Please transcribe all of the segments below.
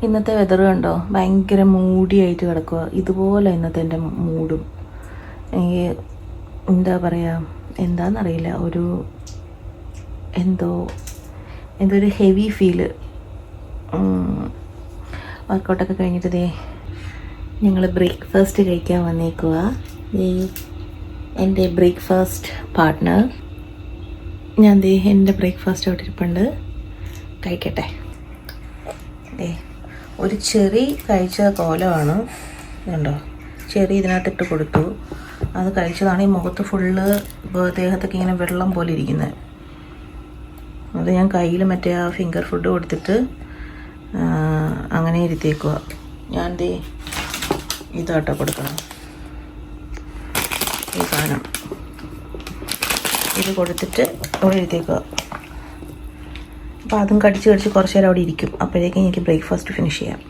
ഇന്നത്തെ വെതർ കണ്ടോ, ഭയങ്കര മൂടിയായിട്ട് കിടക്കുക. ഇതുപോലെ ഇന്നത്തെ എൻ്റെ മൂഡും. എനിക്ക് എന്താ പറയുക, എന്താണെന്നറിയില്ല, എന്തോ ഒരു ഹെവി ഫീല്. വർക്കൗട്ടൊക്കെ കഴിഞ്ഞിട്ട് ഞങ്ങൾ ബ്രേക്ക്ഫാസ്റ്റ് കഴിക്കാൻ വന്നേക്കുക. എൻ്റെ ബ്രേക്ക്ഫാസ്റ്റ് പാർട്ട്ണർ. ഞാൻ എൻ്റെ ബ്രേക്ക്ഫാസ്റ്റ് അവിടെ ഇരിപ്പുണ്ട്, കഴിക്കട്ടെ. ഒരു ചെറി കഴിച്ച കോലമാണ് ഇതുണ്ടോ, ചെറി ഇതിനകത്തിട്ട് കൊടുത്തു. അത് കഴിച്ചതാണ് ഈ മുഖത്ത് ഫുള്ള്, ദേഹത്തൊക്കെ ഇങ്ങനെ വെള്ളം പോലെ ഇരിക്കുന്നത്. അത് ഞാൻ കയ്യിൽ മറ്റേ ആ ഫിംഗർ ഫുഡ് കൊടുത്തിട്ട് അങ്ങനെ ഇരുത്തിയേക്കുക. ഞാൻ ഇതാട്ടോ കൊടുക്കണം, ഈ സാധനം ഇത് കൊടുത്തിട്ട് അവിടെ ഇരുത്തിയേക്കുക. അപ്പോൾ അതും കടിച്ച് കുറച്ച് നേരം അവിടെ ഇരിക്കും. അപ്പോഴേക്കും എനിക്ക് ബ്രേക്ക്ഫാസ്റ്റ് ഫിനിഷ് ചെയ്യാം.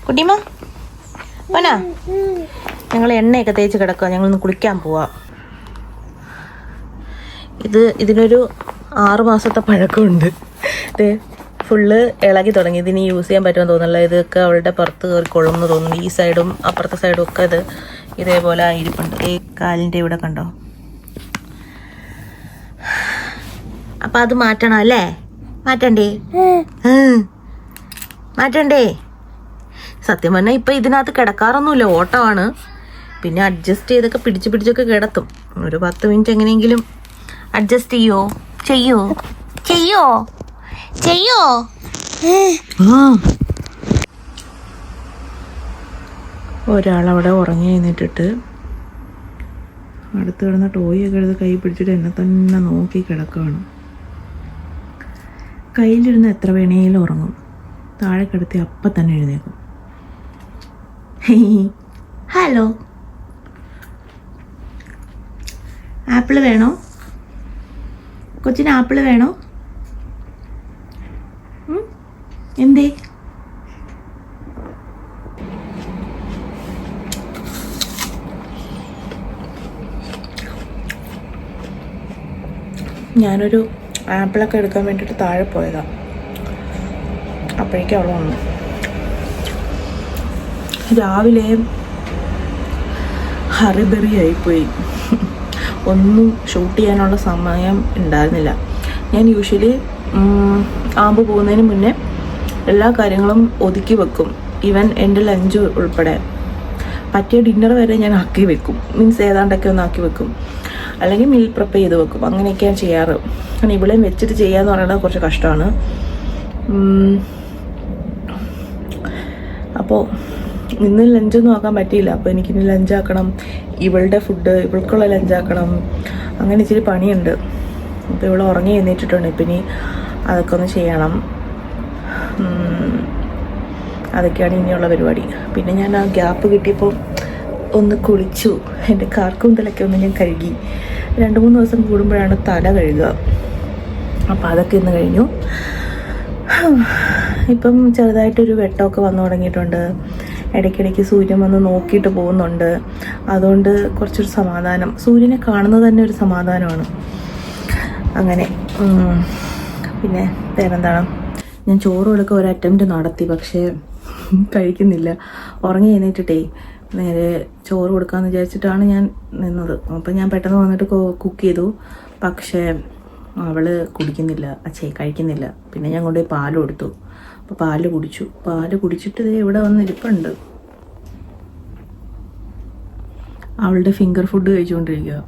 കുട്ടിമ്മ പോനാ, ഞങ്ങൾ എണ്ണയൊക്കെ തേച്ച് കിടക്കുക. ഞങ്ങളൊന്ന് കുളിക്കാൻ പോവാം. ഇതിനൊരു 6 മാസത്തെ പഴക്കമുണ്ട്. ഇത് ഫുള്ള് ഇളകി തുടങ്ങി. ഇതിന് യൂസ് ചെയ്യാൻ പറ്റുമെന്ന് തോന്നുന്നില്ല. ഇതൊക്കെ അവളുടെ പുറത്ത് കയറി കൊള്ളുമെന്ന് തോന്നുന്നു. ഈ സൈഡും അപ്പുറത്തെ സൈഡും ഒക്കെ ഇതേപോലെ ആയിരിപ്പുണ്ട്. ഈ കാലിൻ്റെ ഇവിടെ കണ്ടോ. അപ്പം അത് മാറ്റണം അല്ലേ? മാറ്റണ്ടേ? സത്യം പറഞ്ഞാൽ ഇപ്പം ഇതിനകത്ത് കിടക്കാറൊന്നുമില്ല, ഓട്ടമാണ്. പിന്നെ അഡ്ജസ്റ്റ് ചെയ്തൊക്കെ പിടിച്ചൊക്കെ കിടത്തും. ഒരു 10 മിനിറ്റ് എങ്ങനെയെങ്കിലും അഡ്ജസ്റ്റ് ചെയ്യോ. ഒരാളവിടെ ഉറങ്ങി എഴുന്നേറ്റിട്ട് അടുത്ത് കിടന്ന ടോയൊക്കെ എടുത്ത് കൈ പിടിച്ചിട്ട് എന്നെ തന്നെ നോക്കി കിടക്കുകയാണ്. കയ്യിലിരുന്ന് എത്ര വേണേലും ഉറങ്ങും. താഴെ കിടത്തി അപ്പം തന്നെ എഴുന്നേക്കും. ഹലോ, ആപ്പിൾ വേണോ? കൊച്ചിന് ആപ്പിൾ വേണോ? എന്തേ? ഞാനൊരു ആപ്പിളൊക്കെ എടുക്കാൻ വേണ്ടിയിട്ട് താഴെ പോയതാണ്. അപ്പോഴേക്കും അവൾ വന്നു. രാവിലെ ഹറിബറി ആയിപ്പോയി. ഒന്നും ഷൂട്ട് ചെയ്യാനുള്ള സമയം ഉണ്ടായിരുന്നില്ല. ഞാൻ യൂഷ്വലി ആമ്പ് പോകുന്നതിന് മുന്നേ എല്ലാ കാര്യങ്ങളും ഒതുക്കി വെക്കും. ഈവൻ എൻ്റെ ലഞ്ച് ഉൾപ്പെടെ പറ്റിയ ഡിന്നർ വരെ ഞാൻ ആക്കി വെക്കും. മീൻസ് ഏതാണ്ടൊക്കെ ഒന്ന് ആക്കി വെക്കും, അല്ലെങ്കിൽ മീൽ പ്രിപ്പ് ചെയ്ത് വെക്കും. അങ്ങനെയൊക്കെയാണ് ചെയ്യാറ്. കാരണം ഇവിടെ വെച്ചിട്ട് ചെയ്യാന്ന് പറയുന്നത് കുറച്ച് കഷ്ടമാണ്. അപ്പോൾ ഇന്ന് ലഞ്ചൊന്നും ആക്കാൻ പറ്റിയില്ല. അപ്പോൾ എനിക്കിനി ലഞ്ചാക്കണം, ഇവളുടെ ഫുഡ് ഇവൾക്കുള്ള ലഞ്ചാക്കണം. അങ്ങനെ ഇച്ചിരി പണിയുണ്ട്. അപ്പോൾ ഇവൾ ഉറങ്ങി എഴുന്നേറ്റിട്ടുണ്ട്. ഇപ്പം ഇനി അതൊക്കെ ഒന്ന് ചെയ്യണം. അതൊക്കെയാണ് ഇനിയുള്ള പരിപാടി. പിന്നെ ഞാൻ ആ ഗ്യാപ്പ് കിട്ടിയപ്പോൾ ഒന്ന് കുളിച്ചു. എൻ്റെ കാർക്കൂന്തലൊക്കെ ഒന്ന് ഞാൻ കഴുകി. 2-3 ദിവസം കൂടുമ്പോഴാണ് തല കഴുകുക. അപ്പോൾ അതൊക്കെ ഇന്ന് കഴിഞ്ഞു. ഇപ്പം ചെറുതായിട്ടൊരു വെട്ടമൊക്കെ വന്നു തുടങ്ങിയിട്ടുണ്ട്. ഇടയ്ക്കിടയ്ക്ക് സൂര്യൻ വന്ന് നോക്കിയിട്ട് പോകുന്നുണ്ട്. അതുകൊണ്ട് കുറച്ചൊരു സമാധാനം. സൂര്യനെ കാണുന്നത് തന്നെ ഒരു സമാധാനമാണ്. അങ്ങനെ പിന്നെ വേറെന്താണ്, ഞാൻ ചോറ് കൊടുക്കാൻ ഒരു അറ്റംപ്റ്റ് നടത്തി, പക്ഷേ കഴിക്കുന്നില്ല. ഉറങ്ങി എഴുന്നേറ്റിട്ടേ നേരെ ചോറ് കൊടുക്കാമെന്ന് വിചാരിച്ചിട്ടാണ് ഞാൻ നിന്നത്. അപ്പം ഞാൻ പെട്ടെന്ന് വന്നിട്ട് കുക്ക് ചെയ്തു. പക്ഷേ അവൾ കഴിക്കുന്നില്ല. പിന്നെ ഞാൻ കൊണ്ടുപോയി പാൽ കൊടുത്തു. അപ്പോൾ പാല് കുടിച്ചിട്ട് ഇവിടെ വന്ന് ഇരിപ്പുണ്ട്. അവളുടെ ഫിംഗർ ഫുഡ് കഴിച്ചുകൊണ്ടിരിക്കുക.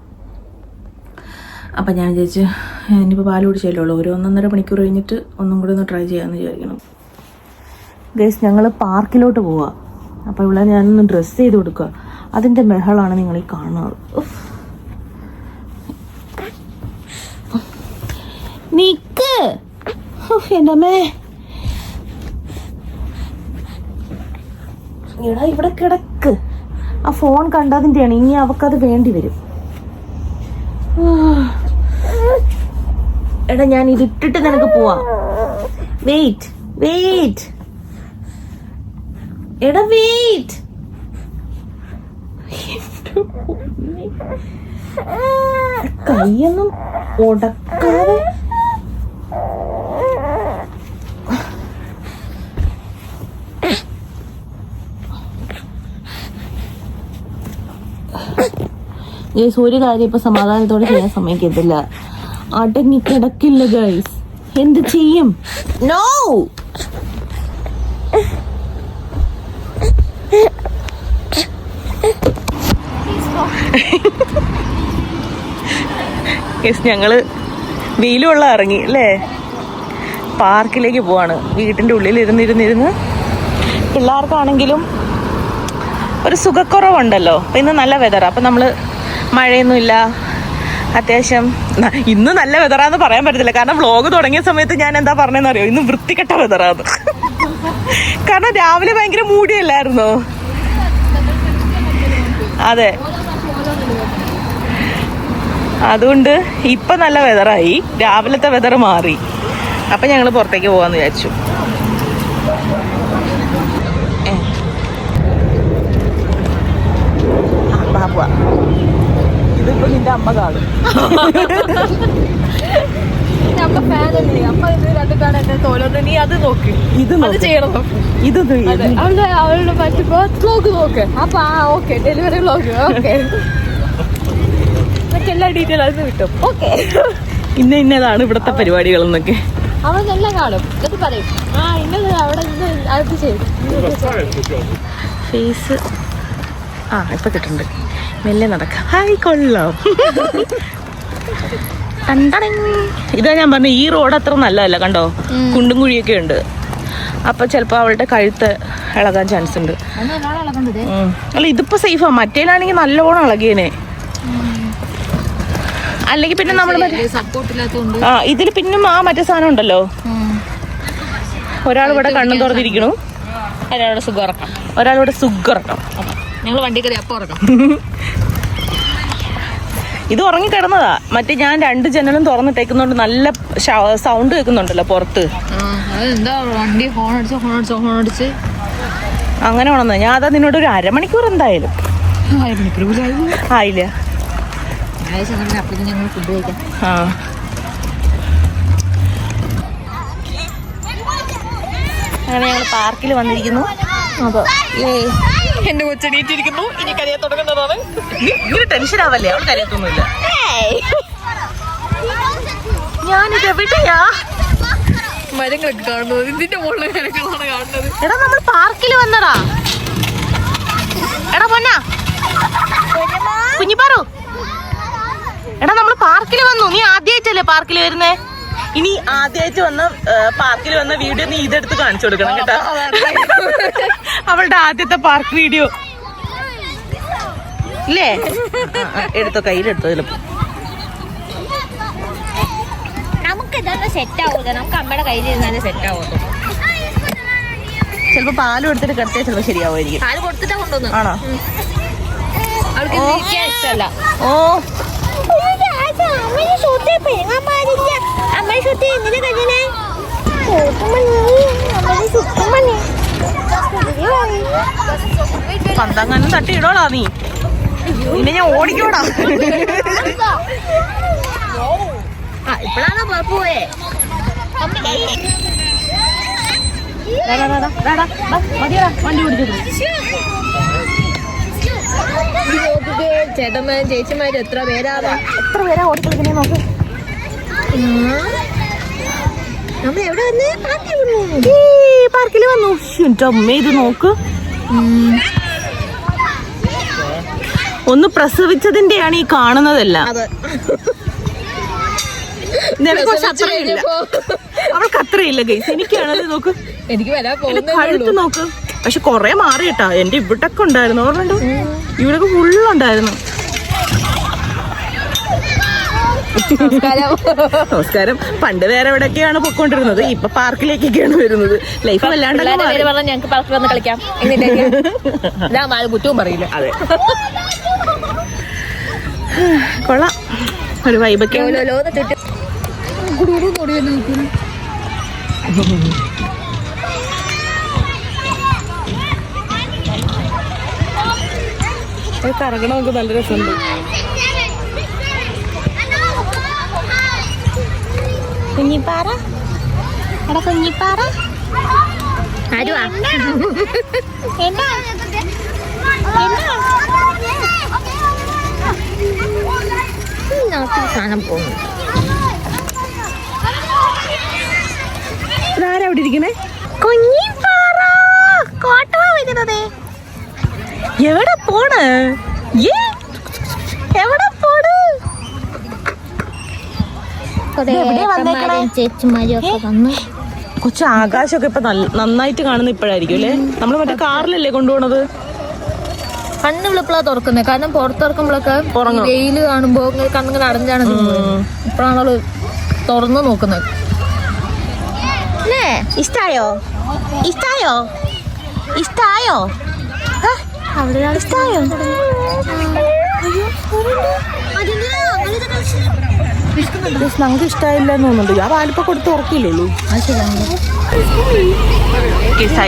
അപ്പം ഞാൻ വിചാരിച്ചു ഇനിയിപ്പോൾ പാല് കുടിച്ചല്ലേ ഉള്ളൂ, ഒരു 1.5 മണിക്കൂർ കഴിഞ്ഞിട്ട് ഒന്നും കൂടി ഒന്ന് ട്രൈ ചെയ്യാമെന്ന് വിചാരിക്കണം. ഗൈസ്, ഞങ്ങൾ പാർക്കിലോട്ട് പോവുക. അപ്പോൾ ഇവിടെ ഞാനൊന്ന് ഡ്രസ്സ് ചെയ്ത് കൊടുക്കുക. അതിൻ്റെ ബഹളമാണ് നിങ്ങൾ ഈ കാണുന്നത്. നിക്ക് എൻ്റെ അമ്മേ, എടാ ഇവിടെ കിടക്ക്. ആ ഫോൺ കണ്ടതിൻ്റെയാണ്. ഇനി അവക്കത് വേണ്ടി വരും. എടാ ഞാൻ ഇതിട്ടിട്ട് നിനക്ക് പോവാം. വെയിറ്റ് എടാ വെയിറ്റ്. കൈയൊന്നും ഉടക്കാതെ ഗൈസ് ഒരു കാര്യം ഇപ്പൊ സമാധാനത്തോടെ ചെയ്യാൻ സമ്മതിക്കത്തില്ല. അടങ്ങി കിടക്കില്ല ഗൈസ്. എന്ത് ചെയ്യും? നോ ഞങ്ങള് വെയിലുള്ള ഇറങ്ങി അല്ലേ, പാർക്കിലേക്ക് പോവാണ്. വീട്ടിൻ്റെ ഉള്ളിൽ ഇരുന്നിരുന്നിരുന്ന് പിള്ളേർക്കാണെങ്കിലും ഒരു സുഖക്കുറവുണ്ടല്ലോ. അപ്പം ഇന്ന് നല്ല വെതറാണ്. അപ്പം നമ്മൾ മഴയൊന്നുമില്ല, അത്യാവശ്യം. ഇന്ന് നല്ല വെതറാന്ന് പറയാൻ പറ്റത്തില്ല, കാരണം വ്ളോഗ് തുടങ്ങിയ സമയത്ത് ഞാൻ എന്താ പറഞ്ഞതെന്ന് അറിയോ, ഇന്ന് വൃത്തികെട്ട വെതറാന്ന്. കാരണം രാവിലെ ഭയങ്കര മൂടിയല്ലായിരുന്നോ? അതെ, അതുകൊണ്ട് ഇപ്പം നല്ല വെതറായി, രാവിലത്തെ വെതർ മാറി. അപ്പം ഞങ്ങൾ പുറത്തേക്ക് പോകാമെന്ന് വിചാരിച്ചു. ഇതിപ്പോ നിന്റെ അമ്മ കാണും. നീ അത് നോക്ക്, ഇത് ചെയ്യണം. ഇത് അവളുടെ മറ്റേ വ്ലോഗ് നോക്ക്. അപ്പൊ ഓക്കെ, ഡെലിവറി വ്ലോഗ് ഓക്കെ, എല്ലാ ഡീറ്റെയിൽ അത് കിട്ടും. ഓക്കെ, ഇന്നതാണ് ഇവിടത്തെ പരിപാടികൾ എന്നൊക്കെ അവൾ നല്ല കാണും. എന്നിട്ട് പറയും ഇന്നത് അവിടെ നിന്ന് അത് ചെയ്തു. ഫേസ് ഇപ്പൊ കിട്ടുന്നുണ്ട്. മെല്ലെ നടക്കാം. ഹായ്, കൊള്ളാം. ഇതാ ഞാൻ പറഞ്ഞു, ഈ റോഡ് അത്ര നല്ലതല്ല. കണ്ടോ, കുണ്ടും കുഴിയൊക്കെ ഉണ്ട്. അപ്പൊ ചിലപ്പോ അവളുടെ കഴുത്ത് ഇളകാൻ ചാൻസ് ഉണ്ട്. അല്ല, ഇതിപ്പോ സേഫാ. മറ്റേലാണെങ്കിൽ നല്ലോണം ഇളകിയേനെ. അല്ലെങ്കിൽ പിന്നെ നമ്മൾ ഇതിൽ പിന്നെ മറ്റേ സാധനം ഉണ്ടല്ലോ, ഒരാളിവിടെ കണ്ണും തുറന്നിരിക്കണു, ഒരാളുടെ സുഖം, ഒരാളിവിടെ സുഖം. ഞങ്ങൾ വണ്ടി കയറി അപ്പം ഉറക്കാം. ഇത് ഉറങ്ങിക്കിടന്നതാ. മറ്റേ ഞാൻ 2 ജനലും തുറന്നിട്ടേക്കുന്നോണ്ട് നല്ല സൗണ്ട് കേൾക്കുന്നുണ്ടല്ലോ പുറത്ത്. അങ്ങനെ ഉണന്ന് ഞാൻ അതാ നിന്നോട് ഒരു അരമണിക്കൂർ എന്തായാലും ആയില്ല. അങ്ങനെ ഞങ്ങൾ പാർക്കിൽ വന്നിരിക്കുന്നു. അപ്പൊ എന്റെ കൊച്ചെണീറ്റിരിക്കുന്നു. ഇനി കരയാൻ തുടങ്ങുന്നതാണ്. ഇങ്ങനെ ടെൻഷൻ ആവല്ലേ? അവൾ കരയത്തൊന്നുമില്ല. ഞാനിത് എവിടെയാ മരങ്ങളൊക്കെ കാണുന്നത്? ഇതിന്റെ മുകളിലെ മരങ്ങളാണ് കാണുന്നത്. എടാ, നമ്മൾ പാർക്കിൽ വന്നടാ. എടാ പൊന്നാ കുഞ്ഞിപ്പാറു, എടാ നമ്മൾ പാർക്കിൽ വന്നു. നീ ആദ്യമായിട്ടല്ലേ പാർക്കിൽ വരുന്നേ? ഇനി ആദ്യമായിട്ട് വന്ന് പാർക്കിൽ വന്ന വീഡിയോ നീ ഇതെടുത്ത് കാണിച്ചു കൊടുക്കണം കേട്ടോ. അവളുടെ ആദ്യത്തെ പാർക്ക് വീഡിയോ ഇല്ലേ? എടുത്തോ, കയ്യിലെടുത്തോ. ചിലപ്പോ നമുക്ക് ഇതൊന്നും സെറ്റ് ആവൂല. നമുക്ക് അമ്മയുടെ കയ്യിലിരുന്നാലേ സെറ്റ് ആവുള്ളൂ. ചിലപ്പോ പാലും എടുത്തിട്ട് കിടത്തിയാൽ ചിലപ്പോ ശരിയാവുമായിരിക്കും. പാല് കൊടുത്തിട്ടാ കൊണ്ടുവന്നു. ആണോ? ഇഷ്ടമല്ല. ഓ, പന്തങ്ങാനും തട്ടിയിടോളാ നീ. പിന്നെ ഞാൻ ഓടിക്കോടാ. ഇപ്പഴാണോ പോയേ? വണ്ടി ഓടിച്ചത്. ചേട്ടന്മാരും ചേച്ചിമാരും എത്ര പേരാ ഓടിക്കളിക്കണേ നോക്ക്. നമ്മൾ എവിടെ വന്ന്? പാർക്കിൽ വന്നു. അമ്മ ഇത് നോക്ക്. ഒന്ന് പ്രസവിച്ചതിന്റെയാണ് ഈ കാണുന്നതെല്ലാം. അവൾക്ക് അത്രയില്ല ഗൈസ്. എനിക്കാണത് നോക്ക്, എനിക്ക് കഴുത്ത് നോക്ക്. പക്ഷെ കൊറേ മാറിയിട്ടാ. എന്റെ ഇവിടൊക്കെ ഉണ്ടായിരുന്നു, ഓർമ്മയുണ്ടോ? ഇവിടൊക്കെ ഫുള്ളുണ്ടായിരുന്നു. നമസ്കാരം. പണ്ട് വേറെ എവിടെയൊക്കെയാണ് പൊക്കോണ്ടിരുന്നത്, ഇപ്പൊ പാർക്കിലേക്കൊക്കെയാണ് വരുന്നത്. ലൈഫ് വല്ലാണ്ട് ഞങ്ങൾക്ക് പാർക്കിൽ വന്ന് കളിക്കാം. കുറ്റവും പറയില്ല. അതെ, കൊള്ളാം. ഒരു വൈബൊക്കെ. കറങ്ങണമൊക്കെ നല്ല രസമുണ്ട്. കുഞ്ഞിപ്പാറ, എടാ കുഞ്ഞിപ്പാറ. ആരുവാ? എന്നാ സാധനം പോകുന്നു. ഇതാരാ അവിടെ ഇരിക്കണേ? എവിടെ പോണ്? എവിടെ പോണ്? ചേച്ചിമാരും ഒക്കെ വന്നു. കൊച്ചു ആകാശമൊക്കെ ഇപ്പൊ നന്നായിട്ട് കാണുന്ന ഇപ്പോഴായിരിക്കും അല്ലേ? നമ്മള് മറ്റേ കാറിലല്ലേ കൊണ്ടുപോണത്? കണ്ണ് വിളിപ്പളാ തുറക്കുന്നത്. കാരണം പുറത്തിറക്കുമ്പോഴൊക്കെ വെയില് കാണുമ്പോ കണ്ണിങ്ങനെ അടഞ്ഞാണ്. ഇപ്പഴാണല്ലോ തുറന്നു നോക്കുന്നത്. ഇഷ്ടായോ? ഇഷ്ടായോ? ഇഷ്ടായോ? ഇഷ്ടായോ? നമുക്ക് ഇഷ്ടായില്ലെന്ന് തോന്നുന്നുണ്ട്. ആ വാലിപ്പ കൊടുത്ത് ഉറക്കില്ലല്ലോ.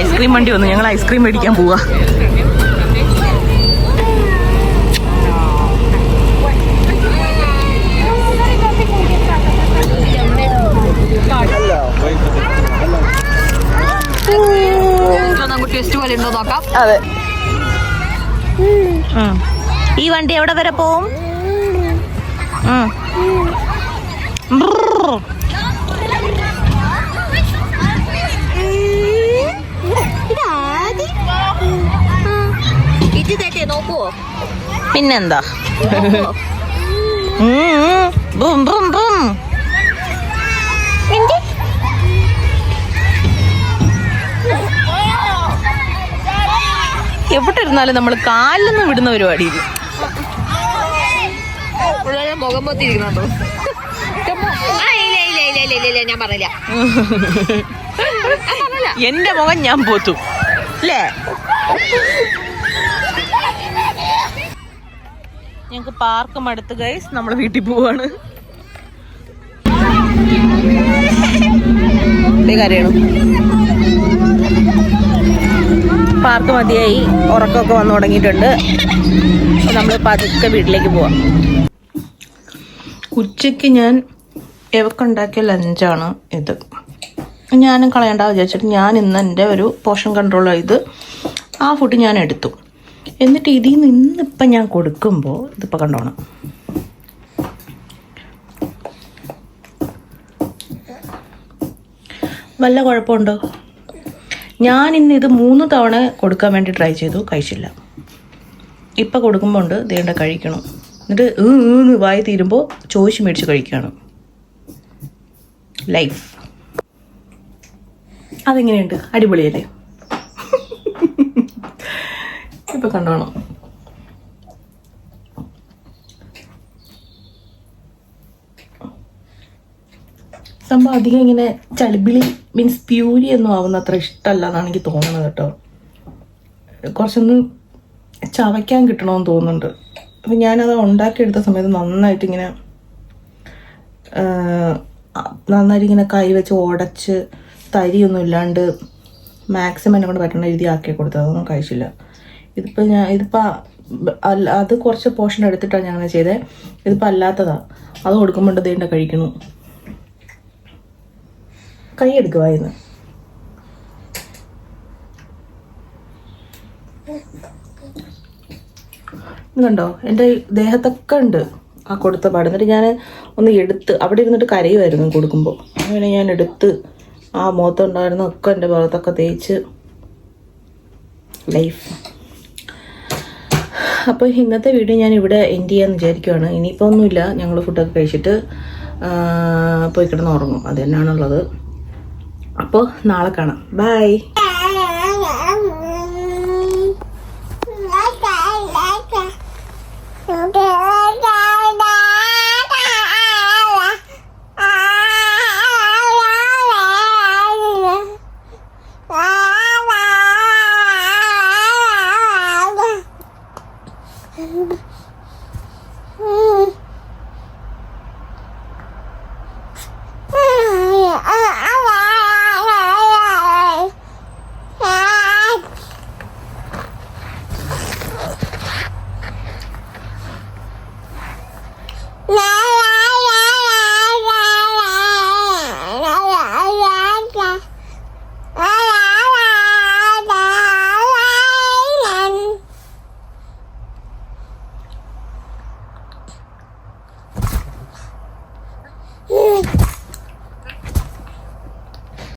ഐസ്ക്രീം വണ്ടി വന്നു. ഞങ്ങൾ ഐസ്ക്രീം മേടിക്കാൻ പോവാ. അതെ. ഈ വണ്ടി എവിടെ വരെ പോവും? പിന്നെന്താ? Boom boom boom. എവിടെ ഇരുന്നാലും നമ്മൾ കാലിലൊന്നും വിടുന്ന പരിപാടി. ഞാൻ പറഞ്ഞില്ല, എന്റെ മുഖം ഞാൻ പോത്തു അല്ലേ? ഞങ്ങക്ക് പാർക്ക് മടുത്ത് ഗൈസ്, നമ്മള് വീട്ടിൽ പോവാണ്. കാര്യമാണ്. പാർക്ക് മതിയായി, ഉറക്കമൊക്കെ വന്നു തുടങ്ങിയിട്ടുണ്ട്. നമ്മൾ പതുക്കെ വീട്ടിലേക്ക് പോവാം. ഉച്ചയ്ക്ക് ഞാൻ എവക്കുണ്ടാക്കിയ ലഞ്ചാണ് ഇത്. ഞാനും കളയണ്ട വിചാരിച്ചിട്ട് ഞാൻ ഇന്ന് എൻ്റെ ഒരു പോർഷൻ കൺട്രോൾ ചെയ്ത് ആ ഫുഡ് ഞാൻ എടുത്തു. എന്നിട്ട് ഇതിൽ നിന്ന് ഇന്നിപ്പം ഞാൻ കൊടുക്കുമ്പോൾ ഇതിപ്പോൾ കണ്ടോണം, വല്ല കുഴപ്പമുണ്ടോ? ഞാൻ ഇന്ന് ഇത് 3 തവണ കൊടുക്കാൻ വേണ്ടി ട്രൈ ചെയ്തു, കഴിച്ചില്ല. ഇപ്പം കൊടുക്കുമ്പോൾ ഉണ്ട് ദേണ്ട കഴിക്കണം. എന്നിട്ട് വായി തീരുമ്പോൾ ചോദിച്ച് മേടിച്ച് കഴിക്കുകയാണ്. ലൈഫ് അതെങ്ങനെയുണ്ട്? അടിപൊളിയല്ലേ? ഇപ്പം കണ്ടോണം. സംഭവം അധികം ഇങ്ങനെ ചളിബിളി മീൻസ് പ്യൂരി ഒന്നും ആവുന്ന അത്ര ഇഷ്ടമല്ല എന്നാണ് എനിക്ക് തോന്നുന്നത് കേട്ടോ. കുറച്ചൊന്ന് ചവയ്ക്കാൻ കിട്ടണമെന്ന് തോന്നുന്നുണ്ട്. അപ്പം ഞാനത് ഉണ്ടാക്കിയെടുത്ത സമയത്ത് നന്നായിട്ട് ഇങ്ങനെ കൈ വെച്ച് ഉടച്ച് തരിയൊന്നും ഇല്ലാണ്ട് മാക്സിമം എന്നെ കൊണ്ട് പറ്റുന്ന രീതി ആക്കി കൊടുത്തത്. അതൊന്നും കഴിച്ചില്ല. ഇതിപ്പോൾ അത് കുറച്ച് പോർഷൻ എടുത്തിട്ടാണ് ഞാൻ അങ്ങനെ ചെയ്തത്. ഇതിപ്പോൾ അല്ലാത്തതാണ്. അത് കൊടുക്കുമ്പോൾ ദേണ്ട കഴിക്കണു. കൈ എടുക്കുവായിരുന്നു. ഇത് കണ്ടോ, എൻ്റെ ദേഹത്തൊക്കെ ഉണ്ട് ആ കൊടുത്ത പാട്. എന്നിട്ട് ഞാൻ ഒന്ന് എടുത്ത് അവിടെ ഇരുന്നിട്ട് കരയുമായിരുന്നു കൊടുക്കുമ്പോൾ. അങ്ങനെ ഞാൻ എടുത്ത് ആ മുഖത്തുണ്ടായിരുന്ന ഒക്കെ എൻ്റെ ഭാഗത്തൊക്കെ തേച്ച് ലൈഫ്. അപ്പോൾ ഇന്നത്തെ വീഡിയോ ഞാൻ ഇവിടെ എൻഡ് ചെയ്യാമെന്ന് വിചാരിക്കുവാണ്. ഇനിയിപ്പോൾ ഒന്നുമില്ല, ഞങ്ങൾ ഫുഡൊക്കെ കഴിച്ചിട്ട് പോയി കിടന്ന് ഉറങ്ങും. അത് തന്നെയാണുള്ളത്. അപ്പോൾ നാളെ കാണാം. ബൈ.